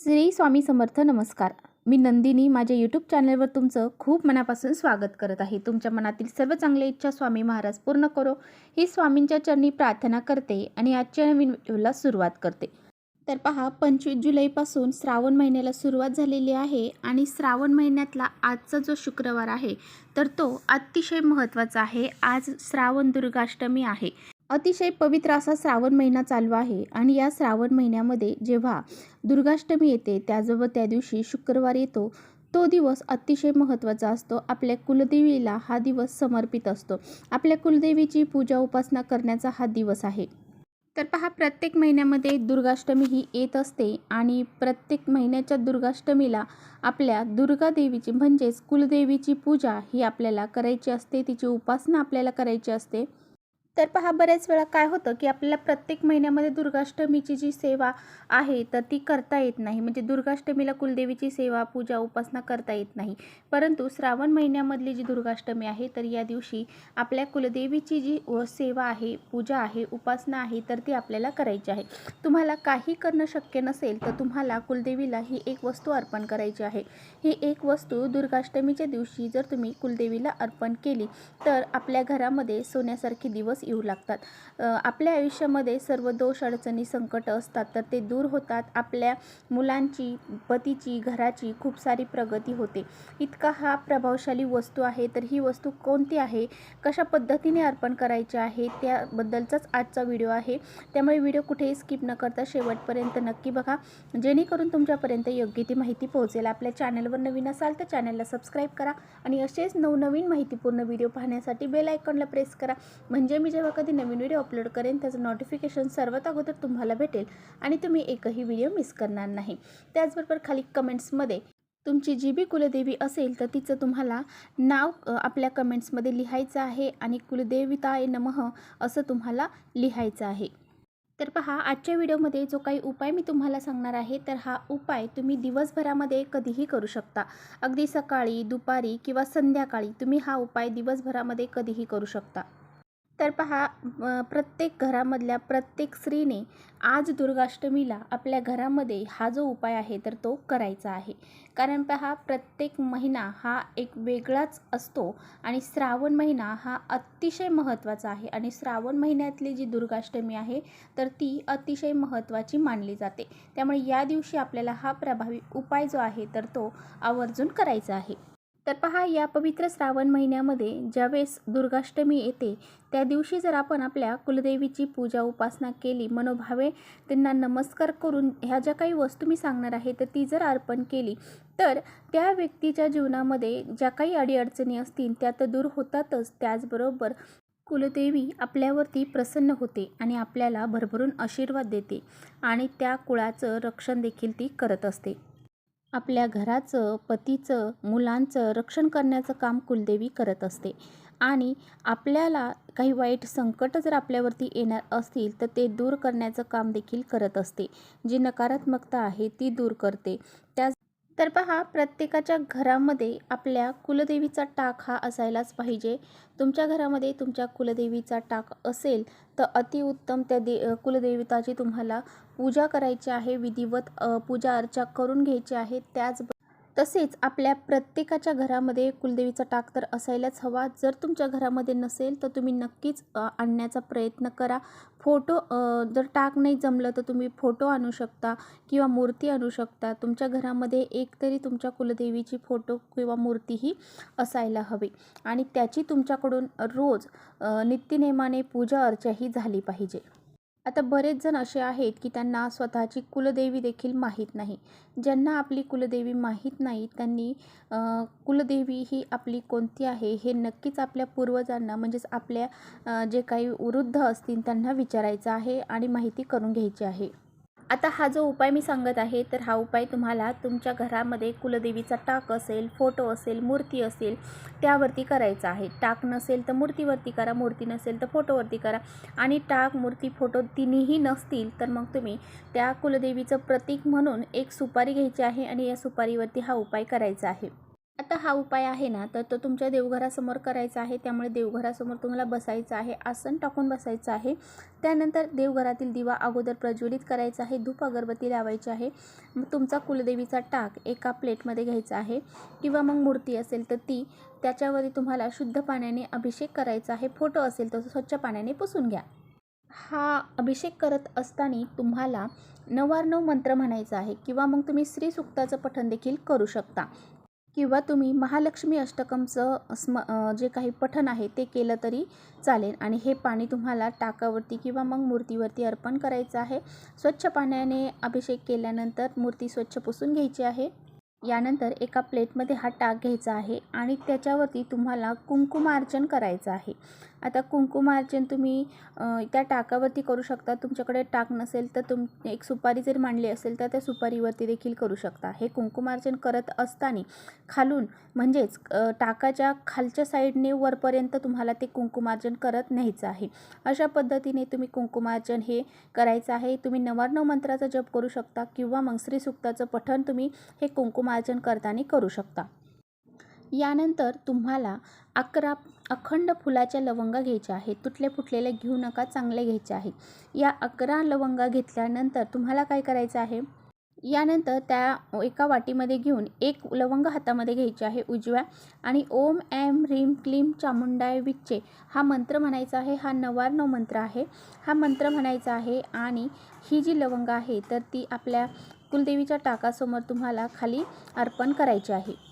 श्री स्वामी समर्थ. नमस्कार. मी नंदिनी. माझ्या यूट्यूब चॅनलवर तुमचं खूप मनापासून स्वागत करत आहे. तुमच्या मनातील सर्व चांगल्या इच्छा स्वामी महाराज पूर्ण करो ही स्वामींच्या चरणी प्रार्थना करते आणि आजच्या नवीन व्हिडिओला सुरुवात करते. तर पहा, 25 जुलैपासून श्रावण महिन्याला सुरुवात झालेली आहे आणि श्रावण महिन्यातला आजचा जो शुक्रवार आहे तर तो अतिशय महत्त्वाचा आहे. आज श्रावण दुर्गाष्टमी आहे. अतिशय पवित्र असा श्रावण महिना चालू आहे आणि या श्रावण महिन्यामध्ये जेव्हा दुर्गाष्टमी येते त्याजवळ त्या दिवशी शुक्रवार येतो, तो दिवस अतिशय महत्त्वाचा असतो. आपल्या कुलदेवीला हा दिवस समर्पित असतो. आपल्या कुलदेवीची पूजा उपासना करण्याचा हा दिवस आहे. तर पहा, प्रत्येक महिन्यामध्ये दुर्गाष्टमी ही येत असते आणि प्रत्येक महिन्याच्या दुर्गाष्टमीला आपल्या दुर्गा देवीची म्हणजेच कुलदेवीची पूजा ही आपल्याला करायची असते. तिची उपासना आपल्याला करायची असते. तर पहा, बऱ्याच वेळा काय होतं की आपल्याला प्रत्येक महिन्यामध्ये दुर्गाष्टमीची जी सेवा आहे तर ती करता येत नाही. म्हणजे दुर्गाष्टमीला कुलदेवीची सेवा पूजा उपासना करता येत नाही. परंतु श्रावण महिन्यामधली जी दुर्गाष्टमी आहे तर या दिवशी आपल्या कुलदेवीची जी सेवा आहे, पूजा आहे, उपासना आहे तर ती आपल्याला करायची आहे. तुम्हाला काही करणं शक्य नसेल तर तुम्हाला कुलदेवीला ही एक वस्तू अर्पण करायची आहे. ही एक वस्तू दुर्गाष्टमीच्या दिवशी जर तुम्ही कुलदेवीला अर्पण केली तर आपल्या घरामध्ये सोन्यासारखे दिवस येऊ लागतात. आपल्या आयुष्यामध्ये सर्व दोष अडचणी संकट असतात तर ते दूर होतात. आपल्या मुलांची, पतीची, घराची खूप सारी प्रगती होते. इतका हा प्रभावशाली वस्तू आहे. तर ही वस्तू कोणती आहे, कशा पद्धतीने अर्पण करायची आहे त्याबद्दलचाच आजचा व्हिडिओ आहे. त्यामुळे व्हिडिओ कुठेही स्किप न करता शेवटपर्यंत नक्की बघा, जेणेकरून तुमच्यापर्यंत योग्य ती माहिती पोहोचेल. आपल्या चॅनलवर नवीन असाल तर चॅनलला सबस्क्राईब करा आणि असेच नवनवीन माहितीपूर्ण व्हिडिओ पाहण्यासाठी बेल आयकॉनला प्रेस करा. म्हणजे मी जेव्हा कधी नवीन व्हिडिओ अपलोड करेन त्याचं नोटिफिकेशन सर्वात अगोदर तुम्हाला भेटेल आणि तुम्ही एकही व्हिडिओ मिस करणार नाही. त्याचबरोबर खाली कमेंट्समध्ये तुमची जी बी कुलदेवी असेल तर तिचं तुम्हाला नाव आपल्या कमेंट्समध्ये लिहायचं आहे आणि कुलदेवताय नमः असं तुम्हाला लिहायचं आहे. तर पहा, आजच्या व्हिडिओमध्ये जो काही उपाय मी तुम्हाला सांगणार आहे तर हा उपाय तुम्ही दिवसभरामध्ये कधीही करू शकता. अगदी सकाळी, दुपारी किंवा संध्याकाळी तुम्ही हा उपाय दिवसभरामध्ये कधीही करू शकता. तर पहा, प्रत्येक घरामधल्या प्रत्येक स्त्रीने आज दुर्गाष्टमीला आपल्या घरामध्ये हा जो उपाय आहे तर तो करायचा आहे. कारण पहा, प्रत्येक महिना हा एक वेगळाच असतो आणि श्रावण महिना हा अतिशय महत्त्वाचा आहे आणि श्रावण महिन्यातली जी दुर्गाष्टमी आहे तर ती अतिशय महत्त्वाची मानली जाते. त्यामुळे या दिवशी आपल्याला हा प्रभावी उपाय जो आहे तर तो आवर्जून करायचा आहे. तर पहा, या पवित्र श्रावण महिन्यामध्ये ज्यावेळेस दुर्गाष्टमी येते त्या दिवशी जर आपण आपल्या कुलदेवीची पूजा उपासना केली, मनोभावे त्यांना नमस्कार करून ह्या ज्या काही वस्तू मी सांगणार आहे तर ती जर अर्पण केली तर त्या व्यक्तीच्या जीवनामध्ये ज्या काही अडीअडचणी असतील त्या तर दूर होतातच. त्याचबरोबर कुलदेवी आपल्यावरती प्रसन्न होते आणि आपल्याला भरभरून आशीर्वाद देते आणि त्या कुळाचं रक्षण देखील ती करत असते. आपल्या घराचं, पतीचं, मुलांचं रक्षण करण्याचं काम कुलदेवी करत असते आणि आपल्याला काही वाईट संकट जर आपल्यावरती येणार असतील तर ते दूर करण्याचं काम देखील करत असते. जी नकारात्मकता आहे ती दूर करते. तर पहा, प्रत्येकाच्या घरामध्ये आपल्या कुलदेवीचा टाक हा असायलाच पाहिजे. तुमच्या घरामध्ये तुमच्या कुलदेवीचा टाक असेल तर अतिउत्तम. त्या कुलदेवताची तुम्हाला पूजा करायची आहे, विधिवत पूजा अर्चा करून घ्यायची आहे. तसेच आपल्या प्रत्येकाच्या घरामध्ये कुलदेवीचा टाक तर असायलाच हवा. जर तुमच्या घरामध्ये नसेल तर तुम्ही नक्कीच आणण्याचा प्रयत्न करा. फोटो जर टाक नाही जमलं तर तुम्ही फोटो आणू शकता किंवा मूर्ती आणू शकता. तुमच्या घरामध्ये एक तरी तुमच्या कुलदेवीची फोटो किंवा मूर्तीही असायला हवी आणि त्याची तुमच्याकडून रोज नित्यनेमाने पूजा अर्चा ही झाली पाहिजे. आता बरेच जण असे आहेत की त्यांना स्वतःची कुलदेवी देखील माहीत नाही. ज्यांना आपली कुलदेवी माहीत नाही त्यांनी कुलदेवी ही आपली कोणती आहे हे नक्कीच आपल्या पूर्वजांना म्हणजेच आपल्या जे काही वृद्ध असतील त्यांना विचारायचं आहे आणि माहिती करून घ्यायची आहे. आता हा जो उपाय मी सांगत आहे तर हा उपाय तुम्हाला तुमच्या घरामध्ये कुलदेवीचा टाक असेल, फोटो असेल, मूर्ती असेल त्यावरती करायचा आहे. टाक नसेल तर मूर्तीवरती करा, मूर्ती नसेल तर फोटोवरती करा आणि टाक, मूर्ती, फोटो तिन्हीही नसतील तर मग तुम्ही त्या कुलदेवीचं प्रतीक म्हणून एक सुपारी घ्यायची आहे आणि या सुपारीवरती हा उपाय करायचा आहे. आता हा उपाय आहे ना, तर तो तुमच्या देवघरासमोर करायचा आहे. त्यामुळे देवघरासमोर तुम्हाला बसायचं आहे, आसन टाकून बसायचं आहे. त्यानंतर देवघरातील दिवा अगोदर प्रज्वलित करायचा आहे, धूप अगरबत्ती लावायची आहे. मग तुमचा कुलदेवीचा टाक एका प्लेटमध्ये घ्यायचा आहे किंवा मग मूर्ती असेल तर ती, त्याच्यावरती तुम्हाला शुद्ध पाण्याने अभिषेक करायचा आहे. फोटो असेल तर स्वच्छ पाण्याने पुसून घ्या. हा अभिषेक करत असताना तुम्हाला नवार्णव मंत्र म्हणायचा आहे किंवा मग तुम्ही श्री सूक्ताचं पठण देखील करू शकता. किंवा तुम्ही महालक्ष्मी अष्टकमचं जे काही पठण आहे ते केलं तरी चालेल. आणि हे पाणी तुम्हाला टाकावरती किंवा मग मूर्तीवरती अर्पण करायचं आहे. स्वच्छ पाण्याने अभिषेक केल्यानंतर मूर्ती स्वच्छ पुसून घ्यायची आहे. यानंतर एका प्लेटमध्ये हा टाक घ्यायचा आहे आणि त्याच्यावरती तुम्हाला कुंकुमार्चन करायचं आहे. आता कुंकुमार्चन तुम्ही त्या टाकावरती करू शकता. तुमच्याकडे टाक नसेल तर एक सुपारी जर मांडली असेल तर त्या सुपारीवरती देखील करू शकता. हे कुंकुमार्चन करत असताना खालून म्हणजेच टाकाच्या खालच्या साईडने वरपर्यंत तुम्हाला ते कुंकुमार्चन करत न्यायचं आहे. अशा पद्धतीने तुम्ही कुंकुमार्चन हे करायचं आहे. तुम्ही नवार्णव मंत्राचा जप करू शकता किंवा मग श्री सूक्ताचं पठण तुम्ही हे कुंकुमार्चन करताना करू शकता. यानंतर तुम्हाला 11 अखंड फुलाच्या लवंगा घ्यायच्या आहेत. तुटले फुटलेले घेऊ नका, चांगले घ्यायचे आहे. या 11 लवंगा घेतल्यानंतर तुम्हाला काय करायचं आहे, यानंतर त्या एका वाटीमध्ये घेऊन एक लवंग हातामध्ये घ्यायची आहे उजव्या आणि ओम ऐं ह्रीं क्लीं चामुंडाय विच्चे हा मंत्र म्हणायचा आहे. हा नवार्णव मंत्र आहे. हा मंत्र म्हणायचा आहे आणि ही जी लवंग आहे तर ती आपल्या कुलदेवीच्या टाकासमोर तुम्हाला खाली अर्पण करायची आहे.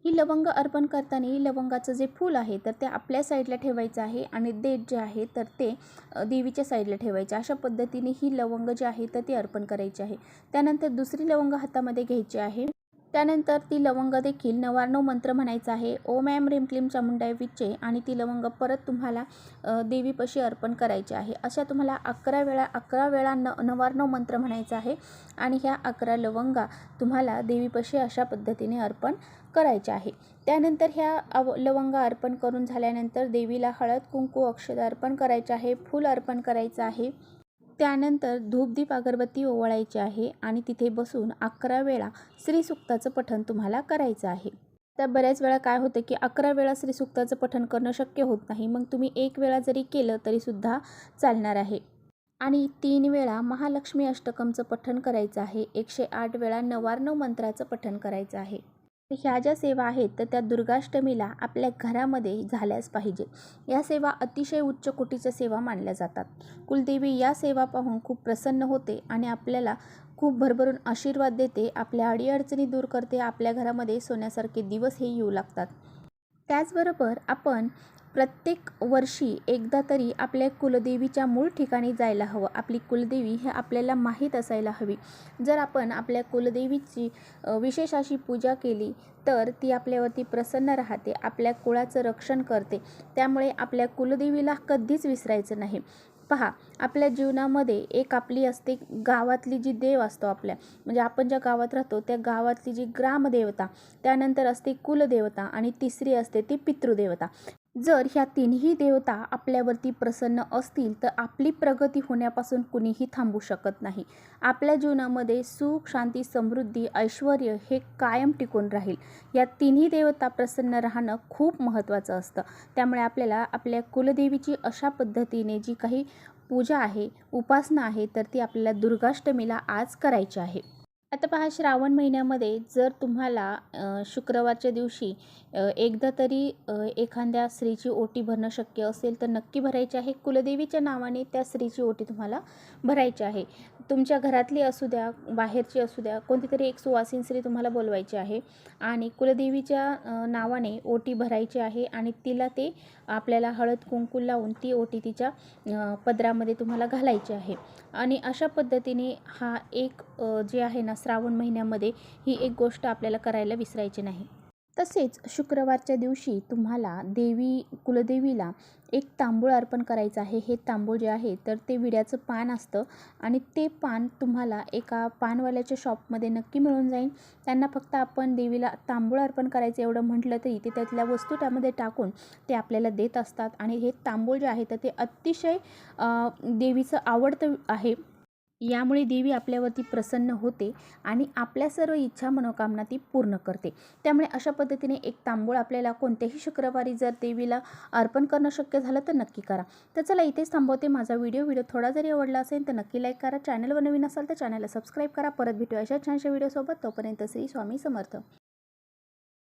ही लवंग अर्पण करताना ही लवंगाचं जे फूल आहे तर ते आपल्या साईडला ठेवायचं आहे आणि देठ जे आहे तर ते देवीच्या साईडला ठेवायचे. अशा पद्धतीने ही लवंग जी आहे तर ती अर्पण करायची आहे. त्यानंतर दुसरी लवंग हातामध्ये घ्यायची आहे. त्यानंतर ती लवंग देखील नवार्णव मंत्र म्हणायचा आहे. ओम ऐं ह्रीं क्लीं चामुंडाय विच्चे आणि ती लवंग परत तुम्हाला देवीपाशी अर्पण करायची आहे. अशा तुम्हाला 11 वेळा नवार्णव मंत्र म्हणायचा आहे आणि ह्या 11 लवंगा तुम्हाला देवीपाशी अशा पद्धतीने अर्पण करायचे आहे. त्यानंतर ह्या लवंगा अर्पण करून झाल्यानंतर देवीला हळद कुंकू अक्षत अर्पण करायचे आहे, फूल अर्पण करायचं आहे. त्यानंतर धूपदीप अगरबत्ती ओवाळायची आहे आणि तिथे बसून 11 वेळा श्रीसूक्ताचं पठण तुम्हाला करायचं आहे. तर बऱ्याच वेळा काय होतं की 11 वेळा श्रीसूक्ताचं पठण करणं शक्य होत नाही. मग तुम्ही 1 वेळा जरी केलं तरीसुद्धा चालणार आहे. आणि 3 वेळा महालक्ष्मी अष्टकमचं पठण करायचं आहे. 108 वेळा नवार्णव मंत्राचं पठण करायचं आहे. ह्या ज्या सेवा आहेत तर त्या दुर्गाष्टमीला आपल्या घरामध्ये झाल्याच पाहिजे. या सेवा अतिशय उच्च कोटीच्या सेवा मानल्या जातात. कुलदेवी या सेवा पाहून खूप प्रसन्न होते आणि आपल्याला खूप भरभरून आशीर्वाद देते. आपल्या अडीअडचणी दूर करते. आपल्या घरामध्ये सोन्यासारखे दिवस हे येऊ लागतात. त्याचबरोबर आपण प्रत्येक वर्षी एकदा तरी आपल्या कुलदेवीच्या मूळ ठिकाणी जायला हवं. आपली कुलदेवी हे आपल्याला माहीत असायला हवी. जर आपण आपल्या कुलदेवीची विशेष अशी पूजा केली तर ती आपल्यावरती प्रसन्न राहते, आपल्या कुळाचं रक्षण करते. त्यामुळे आपल्या कुलदेवीला कधीच विसरायचं नाही. पहा, आपल्या जीवनामध्ये एक आपली असते गावातली जी देव असतो आपल्या, म्हणजे आपण ज्या गावात राहतो त्या गावातली जी ग्रामदेवता, त्यानंतर असते कुलदेवता आणि तिसरी असते ती पितृदेवता. जर ह्या तिन्ही देवता आपल्यावरती प्रसन्न असतील तर आपली प्रगती होण्यापासून कुणीही थांबू शकत नाही. आपल्या जीवनामध्ये सुख, शांती, समृद्धी, ऐश्वर्य हे कायम टिकून राहील. या तिन्ही देवता प्रसन्न राहणं खूप महत्त्वाचं असतं. त्यामुळे आपल्याला आपल्या कुलदेवीची अशा पद्धतीने जी काही पूजा आहे, उपासना आहे तर ती आपल्याला दुर्गाष्टमीला आज करायची आहे. आता पहा, श्रावण महिन्यामध्ये जर तुम्हाला शुक्रवारच्या दिवशी एकदा तरी एखाद्या स्त्रीची ओटी भरणं शक्य असेल तर नक्की भरायची आहे. कुलदेवीच्या नावाने त्या स्त्रीची ओटी तुम्हाला भरायची आहे. तुमच्या घरातली असू द्या, बाहेरची असू द्या, कोणती तरी एक सुवासीन स्त्री तुम्हाला बोलवायची आहे आणि कुलदेवीच्या नावाने ओटी भरायची आहे आणि तिला ते आपल्याला हळद कुंकू लावून ती ओटी तिच्या पदरामध्ये तुम्हाला घालायची आहे. आणि अशा पद्धतीने हा एक जे आहे ना श्रावण महिन्यामध्ये ही एक गोष्ट आपल्याला करायला विसरायची नाही. तसेच शुक्रवारच्या दिवशी तुम्हाला कुलदेवीला एक तांबूळ अर्पण करायचं आहे. हे तांबूळ जे आहे तर ते विड्याचं पान असतं आणि ते पान तुम्हाला एका पानवाल्याच्या शॉपमध्ये नक्की मिळून जाईल. त्यांना फक्त आपण देवीला तांबूळ अर्पण करायचं एवढं म्हटलं तरी ते त्यातल्या वस्तू त्यामध्ये टाकून ते आपल्याला देत असतात. आणि हे तांबूळ जे आहे तर ते अतिशय देवीचं आवडतं आहे. यामुळे देवी आपल्यावरती प्रसन्न होते आणि आपल्या सर्व इच्छा मनोकामना ती पूर्ण करते. त्यामुळे अशा पद्धतीने एक तांबूळ आपल्याला कोणत्याही शुक्रवारी जर देवीला अर्पण करणं शक्य झालं तर नक्की करा. तर चला इथेच थांबवते माझा व्हिडिओ थोडा जरी आवडला असेल तर नक्की लाईक करा. चॅनलवर नवीन असाल तर चॅनलला सबस्क्राईब करा. परत भेटूया अशा छानशा व्हिडिओसोबत. तोपर्यंत श्री स्वामी समर्थ.